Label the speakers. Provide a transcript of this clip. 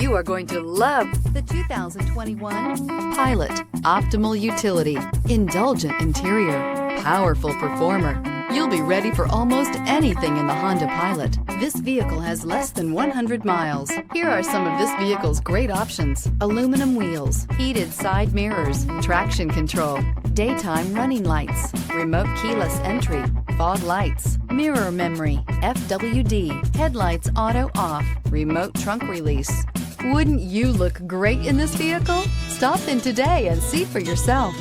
Speaker 1: You are going to love the 2021 Pilot. Optimal utility, indulgent interior, powerful performer. You'll be ready for almost anything in the Honda Pilot. This vehicle has less than 100 miles. Here are some of this vehicle's great options: aluminum wheels, heated side mirrors, traction control, daytime running lights, remote keyless entry, fog lights, mirror memory, FWD, headlights auto off, remote trunk release. Wouldn't you look great in this vehicle? Stop in today and see for yourself.